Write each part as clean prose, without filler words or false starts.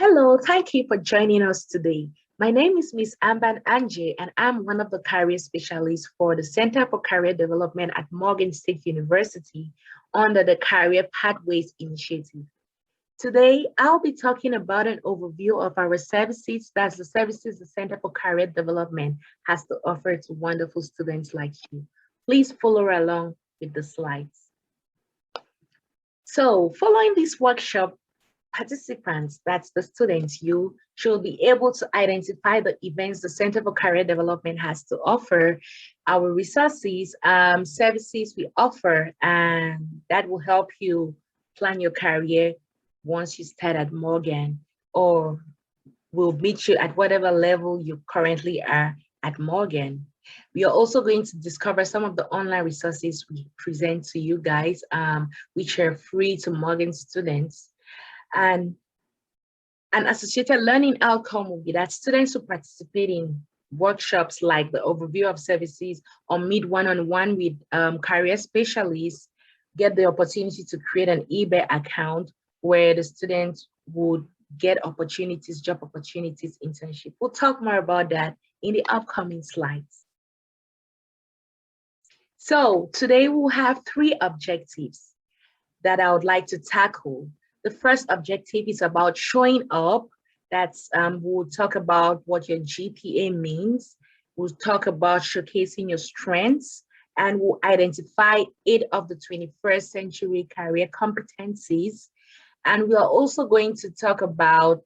Hello, thank you for joining us today. My name is Miss Amban Angie, and I'm one of the career specialists for the Center for Career Development at Morgan State University under the Career Pathways Initiative. Today, I'll be talking about an overview of our services, that's the services the Center for Career Development has to offer to wonderful students like you. Please follow along with the slides. So, following this workshop, participants, that's the students, you should be able to identify the events the Center for Career Development has to offer, our resources, services we offer, and that will help you plan your career once you start at Morgan, or will meet you at whatever level you currently are at Morgan. We are also going to discover some of the online resources we present to you guys, which are free to Morgan students. And an associated learning outcome will be that students who participate in workshops like the overview of services or meet one-on-one with career specialists get the opportunity to create an eBay account where the students would get opportunities, job opportunities, internship. We'll talk more about that in the upcoming slides. So today we'll have 3 objectives that I would like to tackle. The first objective is about showing up. That's we'll talk about what your GPA means. We'll talk about showcasing your strengths, and we'll identify 8 of the 21st century career competencies. And we are also going to talk about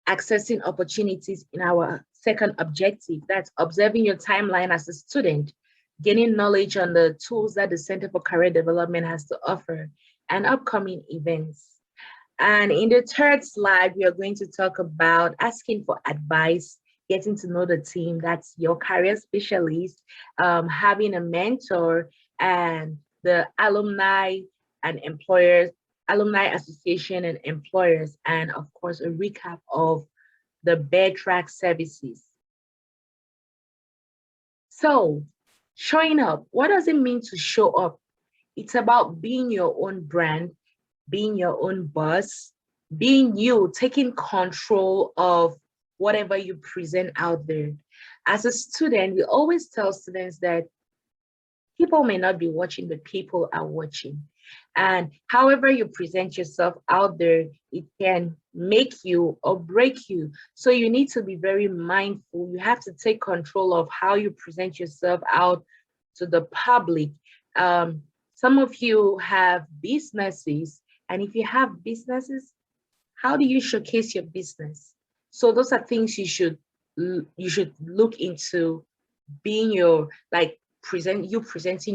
accessing opportunities in our second objective. That's observing your timeline as a student, gaining knowledge on the tools that the Center for Career Development has to offer, and upcoming events. And in the third slide, we are going to talk about asking for advice, getting to know the team, that's your career specialist, having a mentor, and the alumni and employers, alumni association and employers, and of course, a recap of the Bear Track services. So, showing up, what does it mean to show up? It's about being your own brand, being your own boss, being you, taking control of whatever you present out there. As a student, we always tell students that people may not be watching, but people are watching. And however you present yourself out there, it can make you or break you. So you need to be very mindful. You have to take control of how you present yourself out to the public. Some of you have businesses, and if you have businesses, how do you showcase your business? So those are things you should look into, being your, like, presenting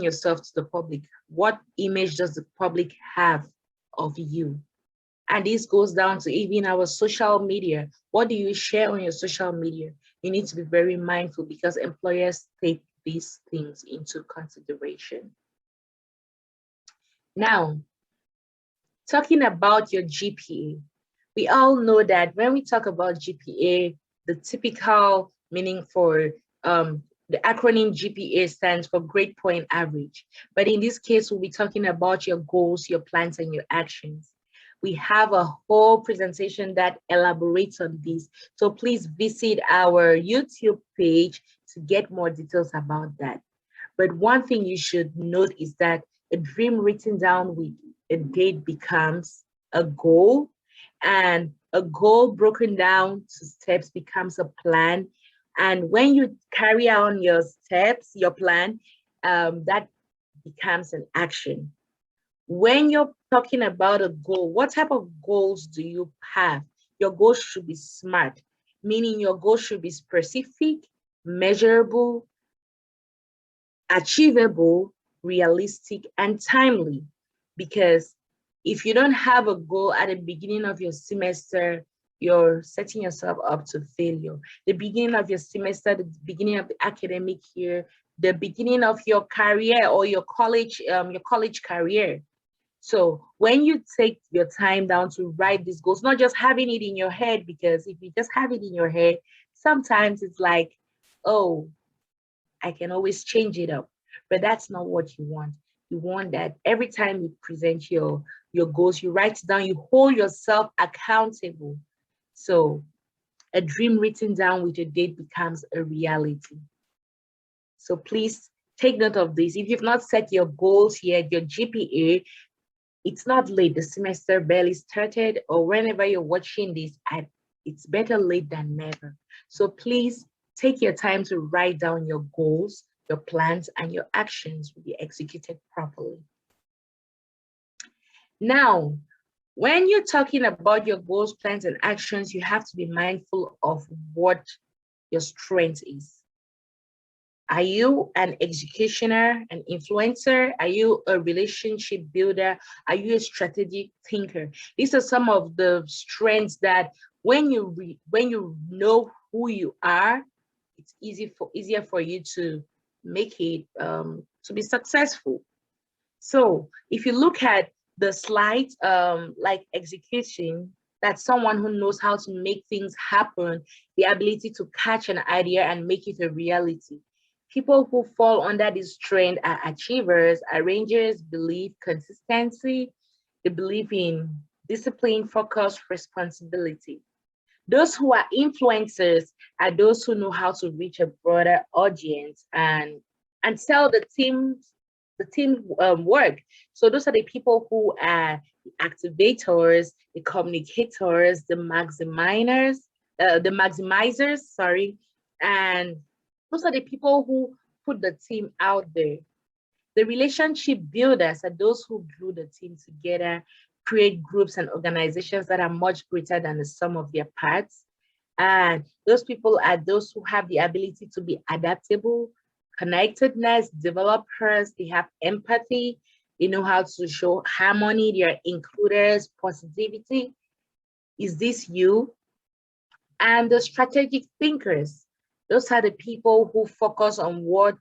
yourself to the public. What image does the public have of you? And this goes down to even our social media. What do you share on your social media? You need to be very mindful because employers take these things into consideration. Now, talking about your GPA, we all know that when we talk about GPA, the typical meaning for the acronym GPA stands for grade point average. But in this case, we'll be talking about your goals, your plans, and your actions. We have a whole presentation that elaborates on this. So please visit our YouTube page to get more details about that. But one thing you should note is that a dream written down with a date becomes a goal, and a goal broken down to steps becomes a plan. And when you carry on your steps, your plan, that becomes an action. When you're talking about a goal, what type of goals do you have? Your goals should be SMART, meaning your goals should be specific, measurable, achievable, realistic, and timely. Because if you don't have a goal at the beginning of your semester, you're setting yourself up to failure. The beginning of your semester, the beginning of the academic year, the beginning of your career or your college career. So when you take your time down to write these goals, not just having it in your head, because if you just have it in your head, sometimes it's like, oh, I can always change it up. But that's not what you want. You want that every time you present your goals, you write it down, you hold yourself accountable. So a dream written down with a date becomes a reality. So please take note of this. If you've not set your goals yet, your GPA, it's not late. The semester barely started, or whenever you're watching this, it's better late than never. So please take your time to write down your goals, your plans, and your actions will be executed properly. Now, when you're talking about your goals, plans, and actions, you have to be mindful of what your strength is. Are you an executioner, an influencer? Are you a relationship builder? Are you a strategic thinker? These are some of the strengths that when you know who you are, it's easier for you to make it to be successful. So if you look at the slide, like execution, that's someone who knows how to make things happen, the ability to catch an idea and make it a reality. People who fall under this trend are achievers, arrangers, believe consistency, they believe in discipline, focus, responsibility. Those who are influencers are those who know how to reach a broader audience and sell the team work. So those are the people who are the activators, the communicators, the maximizers, sorry, and those are the people who put the team out there. The relationship builders are those who glue the team together, create groups and organizations that are much greater than the sum of their parts. And those people are those who have the ability to be adaptable, connectedness, developers, they have empathy, they know how to show harmony, they are includers, positivity. Is this you? And the strategic thinkers, those are the people who focus on what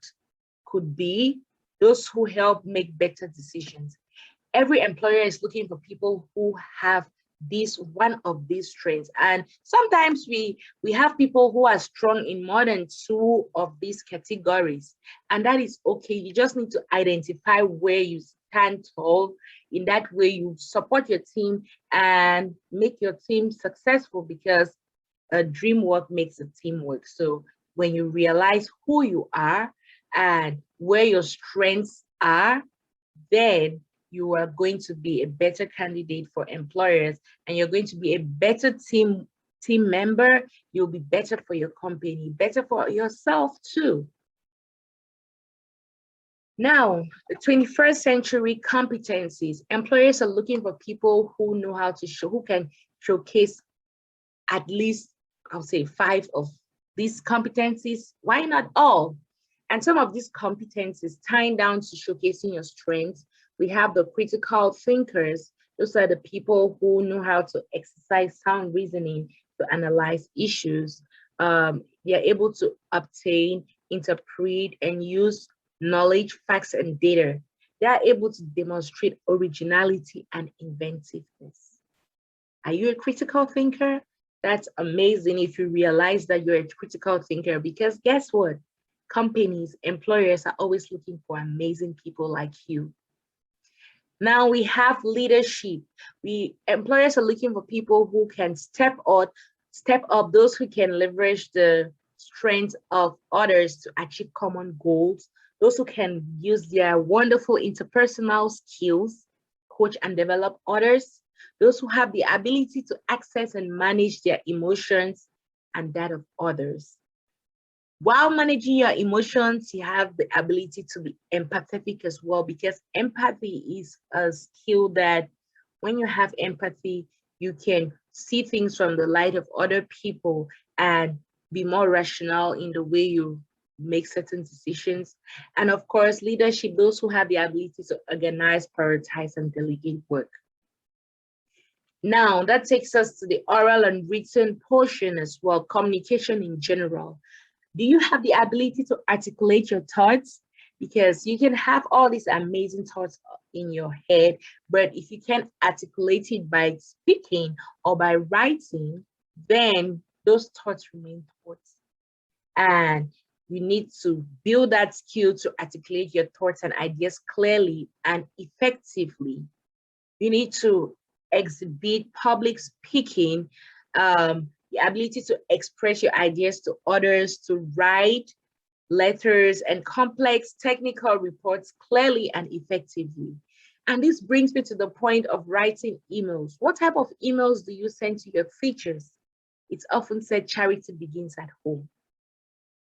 could be, those who help make better decisions. Every employer is looking for people who have one of these strengths. And sometimes we have people who are strong in more than two of these categories. And that is okay. You just need to identify where you stand tall. In that way, you support your team and make your team successful, because a dream work makes a team work. So when you realize who you are and where your strengths are, then you are going to be a better candidate for employers, and you're going to be a better team member. You'll be better for your company, better for yourself too. Now, the 21st century competencies. Employers are looking for people who know how to who can showcase at least, I'll say, 5 of these competencies. Why not all? And some of these competencies tying down to showcasing your strengths. We have the critical thinkers. Those are the people who know how to exercise sound reasoning to analyze issues. They are able to obtain, interpret, and use knowledge, facts, and data. They are able to demonstrate originality and inventiveness. Are you a critical thinker? That's amazing if you realize that you're a critical thinker, because guess what? Companies, employers are always looking for amazing people like you. Now we have leadership. Employers are looking for people who can step up, those who can leverage the strengths of others to achieve common goals, those who can use their wonderful interpersonal skills, coach and develop others, those who have the ability to access and manage their emotions and that of others. While managing your emotions, you have the ability to be empathetic as well, because empathy is a skill that when you have empathy, you can see things from the light of other people and be more rational in the way you make certain decisions. And of course, leadership, those who have the ability to organize, prioritize, and delegate work. Now, that takes us to the oral and written portion as well, communication in general. Do you have the ability to articulate your thoughts? Because you can have all these amazing thoughts in your head, but if you can't articulate it by speaking or by writing, then those thoughts remain thoughts. And you need to build that skill to articulate your thoughts and ideas clearly and effectively. You need to exhibit public speaking the ability to express your ideas to others, to write letters and complex technical reports clearly and effectively. And this brings me to the point of writing emails. What type of emails do you send to your teachers? It's often said charity begins at home.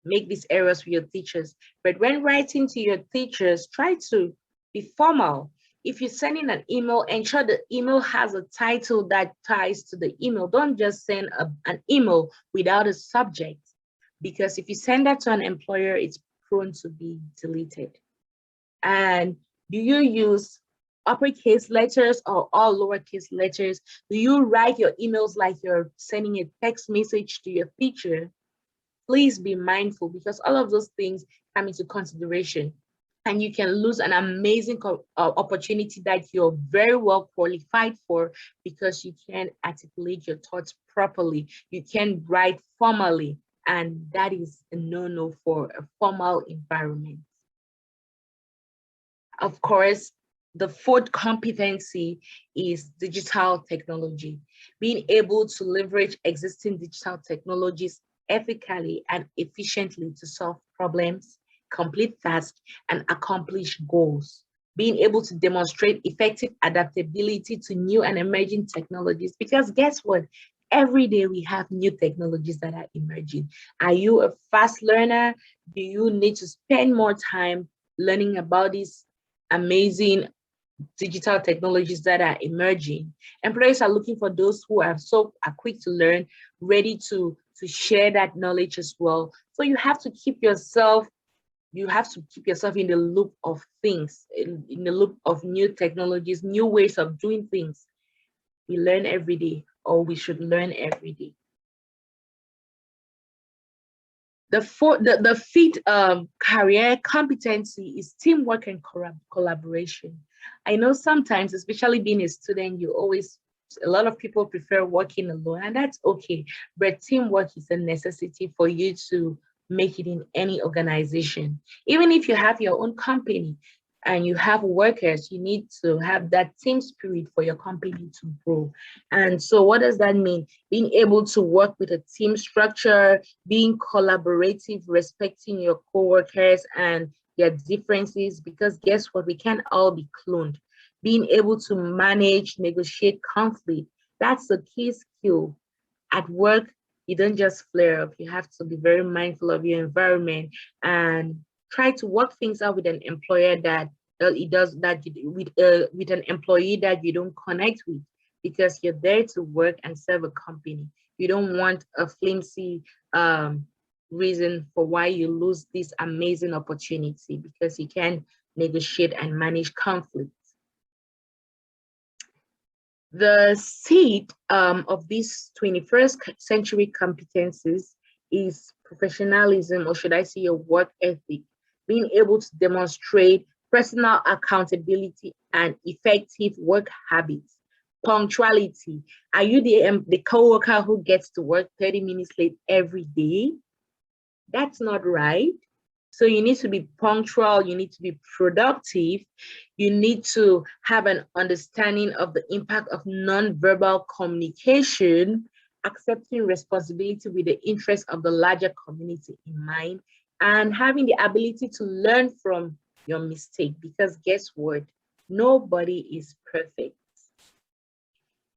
Make these errors with your teachers. But when writing to your teachers, try to be formal. If you're sending an email, ensure the email has a title that ties to the email. Don't just send an email without a subject, because if you send that to an employer, it's prone to be deleted. And do you use uppercase letters or all lowercase letters? Do you write your emails like you're sending a text message to your teacher? Please be mindful, because all of those things come into consideration, and you can lose an amazing opportunity that you're very well qualified for, because you can't articulate your thoughts properly. You can't write formally, and that is a no-no for a formal environment. Of course, the fourth competency is digital technology. Being able to leverage existing digital technologies ethically and efficiently to solve problems, complete tasks, and accomplish goals. Being able to demonstrate effective adaptability to new and emerging technologies, because guess what? Every day we have new technologies that are emerging. Are you a fast learner? Do you need to spend more time learning about these amazing digital technologies that are emerging? Employers are looking for those who are quick to learn, ready to share that knowledge as well. So you have to keep yourself in the loop of things, in the loop of new technologies, new ways of doing things. We learn every day, or we should learn every day. The fifth career competency is teamwork and collaboration. I know sometimes, especially being a student, a lot of people prefer working alone, and that's okay. But teamwork is a necessity for you to make it in any organization. Even if you have your own company and you have workers, you need to have that team spirit for your company to grow. And so what does that mean? Being able to work with a team structure, being collaborative, respecting your coworkers and their differences, because guess what? We can't all be cloned. Being able to manage, negotiate conflict, that's a key skill. At work, you don't just flare up. You have to be very mindful of your environment and try to work things out with an employer that with an employee that you don't connect with, because you're there to work and serve a company. You don't want a flimsy reason for why you lose this amazing opportunity, because you can negotiate and manage conflict. The seed of these 21st century competencies is professionalism, or should I say your work ethic, being able to demonstrate personal accountability and effective work habits. Punctuality. Are you the coworker who gets to work 30 minutes late every day? That's not right. So you need to be punctual, you need to be productive, you need to have an understanding of the impact of non-verbal communication, accepting responsibility with the interest of the larger community in mind, and having the ability to learn from your mistake, because guess what? Nobody is perfect.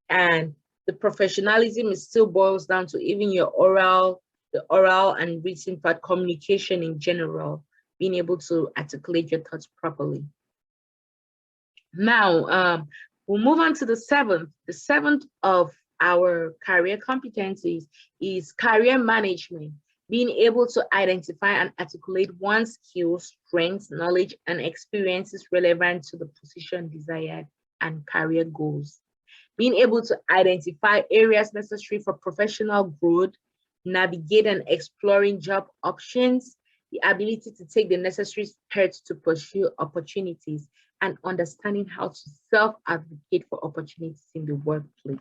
And the professionalism still boils down to even the oral and written part, communication in general, being able to articulate your thoughts properly. Now, we'll move on to the seventh. The seventh of our career competencies is career management, being able to identify and articulate one's skills, strengths, knowledge, and experiences relevant to the position desired and career goals. Being able to identify areas necessary for professional growth, navigate and exploring job options, the ability to take the necessary steps to pursue opportunities, and understanding how to self-advocate for opportunities in the workplace.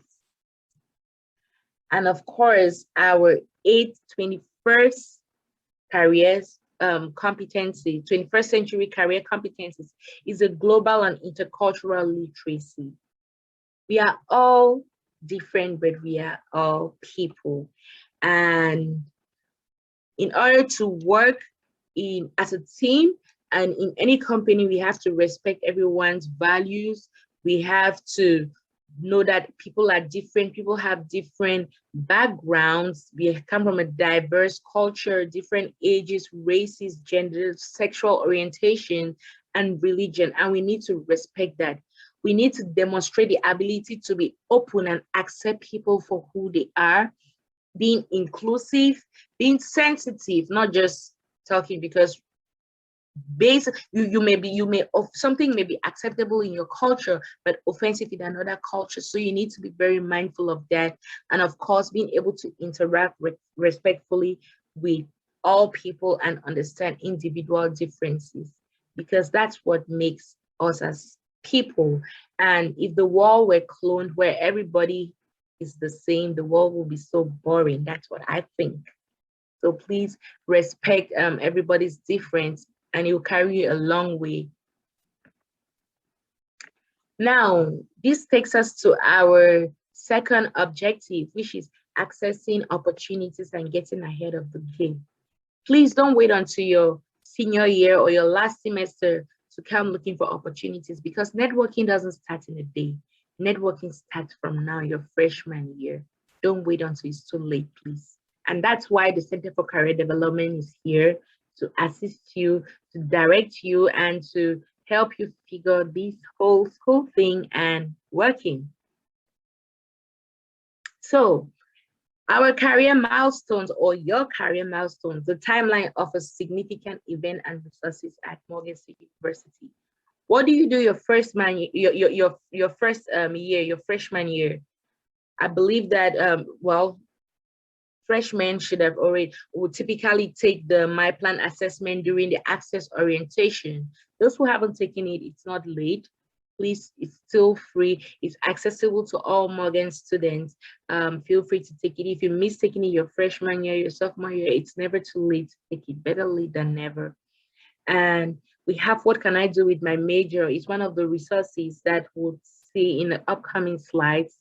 And of course, our 21st competency, 21st century career competencies is a global and intercultural literacy. We are all different, but we are all people. And in order to work as a team and in any company, we have to respect everyone's values. We have to know that people are different. People have different backgrounds. We come from a diverse culture, different ages, races, genders, sexual orientation, and religion. And we need to respect that. We need to demonstrate the ability to be open and accept people for who they are, being inclusive, being sensitive, not just talking, because something may be acceptable in your culture but offensive in another culture, so you need to be very mindful of that. And of course, being able to interact respectfully with all people and understand individual differences, because that's what makes us as people. And if the world were cloned where everybody is the same, the world will be so boring. That's what I think. So please respect everybody's difference, and it will carry you a long way. Now, this takes us to our second objective, which is accessing opportunities and getting ahead of the game. Please don't wait until your senior year or your last semester to come looking for opportunities, because networking doesn't start in a day. Networking starts from now, your freshman year. Don't wait until it's too late, please. And that's why the Center for Career Development is here to assist you, to direct you, and to help you figure this whole school thing and working. So our career milestones, or your career milestones, the timeline of a significant event and resources at Morgan State University. What do you do your first your first year, your freshman year? I believe that freshmen would typically take the My Plan assessment during the access orientation. Those who haven't taken it, it's not late. Please, it's still free. It's accessible to all Morgan students. Feel free to take it. If you miss taking it your freshman year, your sophomore year, it's never too late to take it. Better late than never. And we have What Can I Do with My Major? It's one of the resources that we'll see in the upcoming slides.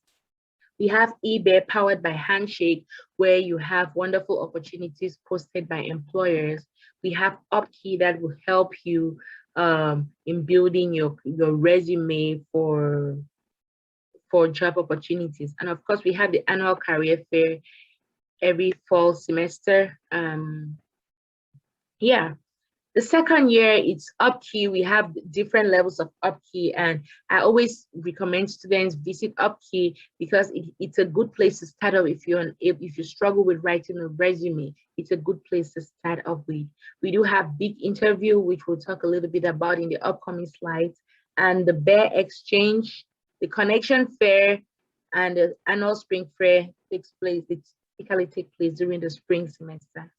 We have eBay powered by Handshake, where you have wonderful opportunities posted by employers. We have UpKey that will help you in building your resume for job opportunities. And of course, we have the annual career fair every fall semester. Yeah. The second year, it's UpKey. We have different levels of UpKey, and I always recommend students visit UpKey because it's a good place to start off. If you struggle with writing a resume, it's a good place to start off with. We do have Big Interview, which we'll talk a little bit about in the upcoming slides, and the Bear Exchange, the Connection Fair, and the annual Spring Fair takes place. It typically takes place during the spring semester.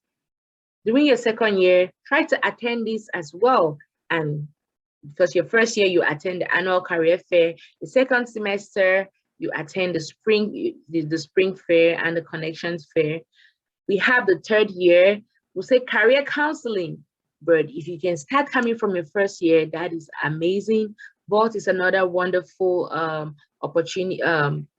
During your second year, try to attend this as well. And because your first year, you attend the annual career fair. The second semester, you attend the spring fair and the connections fair. We have the third year, we'll say career counseling. But if you can start coming from your first year, that is amazing. Vault is another wonderful opportunity,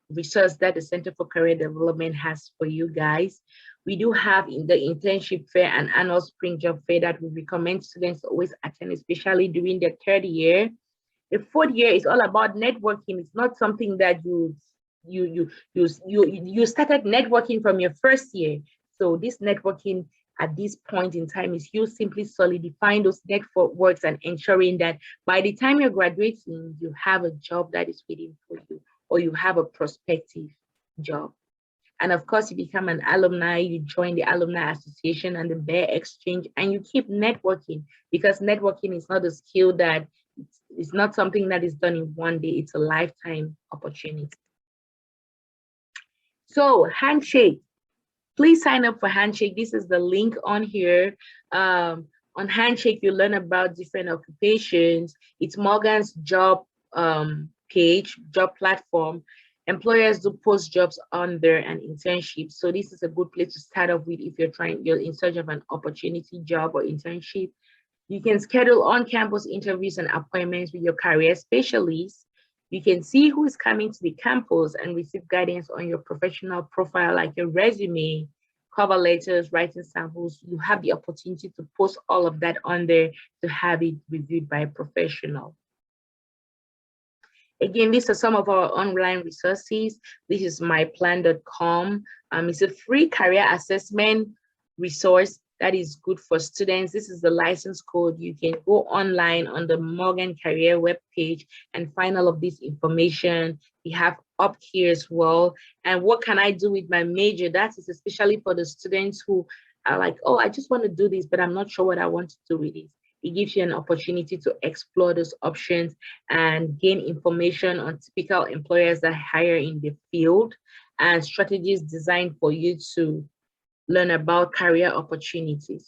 resource that the Center for Career Development has for you guys. We do have in the internship fair and annual spring job fair that we recommend students always attend, especially during their third year. The fourth year is all about networking. It's not something that you started networking from your first year. So this networking at this point in time is you simply solidifying those networks and ensuring that by the time you're graduating, you have a job that is waiting for you, or you have a prospective job. And of course, you become an alumni, you join the Alumni Association and the Bear Exchange, and you keep networking, because networking is not a skill that it's not something that is done in one day, it's a lifetime opportunity. So Handshake, please sign up for Handshake. This is the link on here. On Handshake, you learn about different occupations. It's Morgan's job page, job platform. Employers do post jobs on there and internships. So this is a good place to start off with if you're in search of an opportunity, job, or internship. You can schedule on-campus interviews and appointments with your career specialists. You can see who is coming to the campus and receive guidance on your professional profile, like your resume, cover letters, writing samples. You have the opportunity to post all of that on there to have it reviewed by a professional. Again, these are some of our online resources. This is myplan.com. It's a free career assessment resource that is good for students. This is the license code. You can go online on the Morgan Career webpage and find all of this information. We have up here as well. And what can I do with my major? That is especially for the students who are like, oh, I just want to do this, but I'm not sure what I want to do with it. It gives you an opportunity to explore those options and gain information on typical employers that hire in the field and strategies designed for you to learn about career opportunities.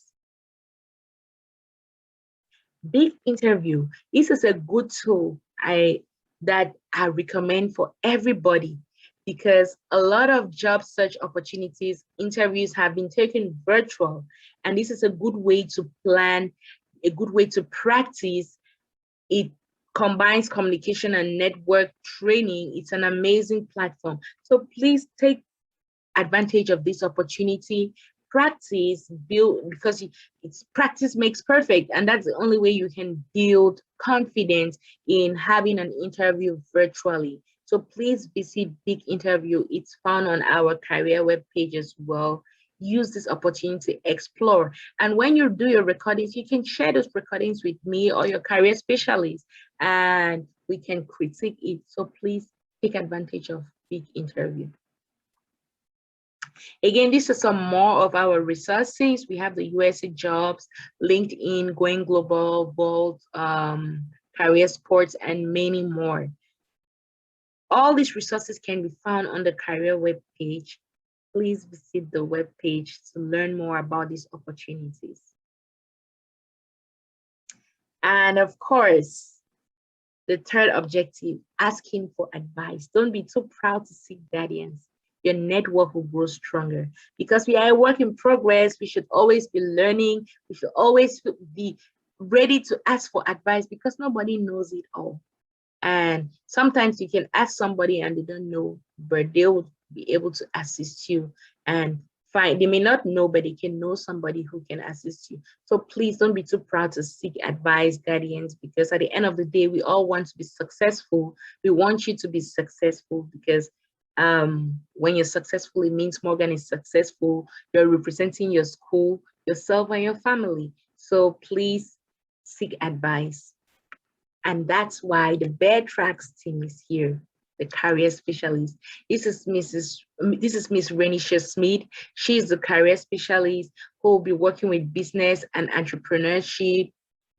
Big interview. This is a good tool that I recommend for everybody, because a lot of job search opportunities, interviews have been taken virtual, and this is a good way to plan, a good way to practice. It combines communication and network training. It's an amazing platform. So please take advantage of this opportunity. Practice, build, because it's practice makes perfect, and that's the only way you can build confidence in having an interview virtually. So please visit Big Interview. It's found on our career webpage as well. Use this opportunity to explore. And when you do your recordings, you can share those recordings with me or your career specialist, and we can critique it. So please take advantage of Big Interview. Again, this is some more of our resources. We have the USA Jobs, LinkedIn, Going Global, Vault, Career Sports, and many more. All these resources can be found on the career webpage. Please visit the webpage to learn more about these opportunities. And of course, the third objective, asking for advice. Don't be too proud to seek guidance. Your network will grow stronger, because we are a work in progress. We should always be learning. We should always be ready to ask for advice, because nobody knows it all. And sometimes you can ask somebody and they don't know, but they will be able to assist you and find, they may not know, but they can know somebody who can assist you. So please don't be too proud to seek advice, guidance, because at the end of the day, we all want to be successful. We want you to be successful, because when you're successful, it means Morgan is successful. You're representing your school, yourself, and your family. So please seek advice. And that's why the Bear Tracks team is here, the career specialist. This is Miss Renisha Smith. She's the career specialist who will be working with business and entrepreneurship,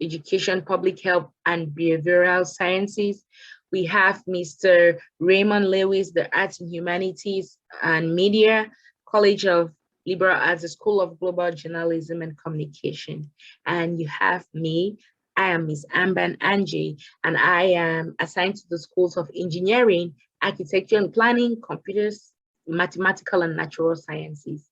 education, public health, and behavioral sciences. We have Mr. Raymond Lewis, the Arts and Humanities and Media, College of Liberal Arts, the School of Global Journalism and Communication. And you have me. I am Ms. Amban Angie, and I am assigned to the schools of engineering, architecture and planning, computers, mathematical and natural sciences.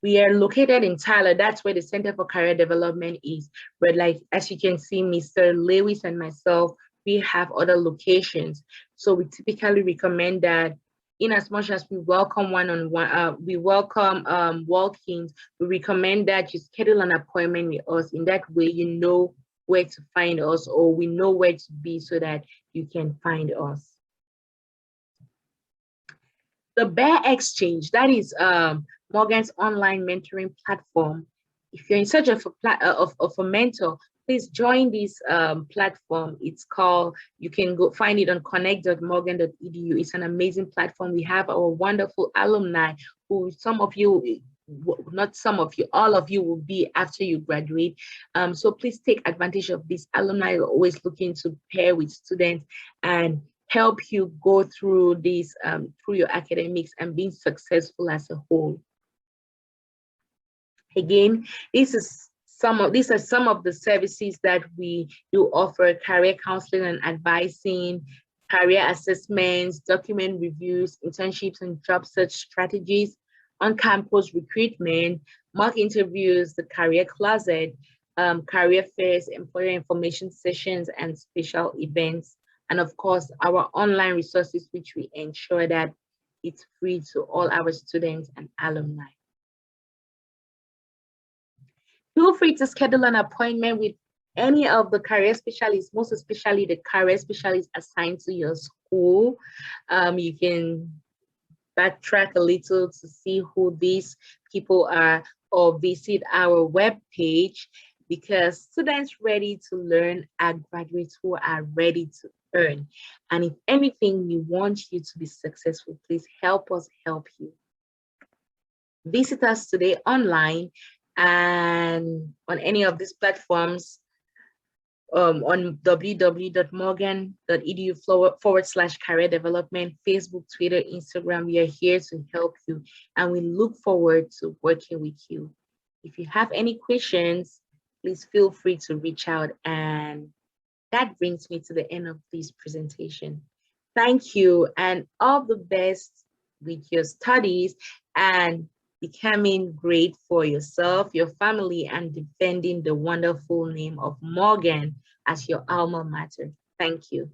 We are located in Tyler. That's where the Center for Career Development is. But like, as you can see, Mr. Lewis and myself, we have other locations. So we typically recommend that, in as much as we welcome we welcome walk-ins, we recommend that you schedule an appointment with us. In that way, you know where to find us, or we know where to be, so that you can find us. The Bear Exchange, that is Morgan's online mentoring platform. If you're in search of a mentor, please join this platform. It's called, you can go find it on connect.morgan.edu. It's an amazing platform. We have our wonderful alumni who some of you, not some of you, all of you will be after you graduate. So please take advantage of this. Alumni are always looking to pair with students and help you go through this, through your academics and being successful as a whole. Again, these are some of the services that we do offer: career counseling and advising, career assessments, document reviews, internships and job search strategies, on-campus recruitment, mock interviews, the career closet, career fairs, employer information sessions, and special events. and of course, our online resources, which we ensure that it's free to all our students and alumni. Feel free to schedule an appointment with any of the career specialists, most especially the career specialists assigned to your school. You can backtrack a little to see who these people are, or visit our webpage, because students ready to learn are graduates who are ready to earn. And if anything, we want you to be successful. Please help us help you. Visit us today online and on any of these platforms, on www.morgan.edu/career development, Facebook, Twitter, Instagram. We are here to help you, and we look forward to working with you. If you have any questions, please feel free to reach out. And that brings me to the end of this presentation. Thank you, and all the best with your studies and becoming great for yourself, your family, and defending the wonderful name of Morgan as your alma mater. Thank you.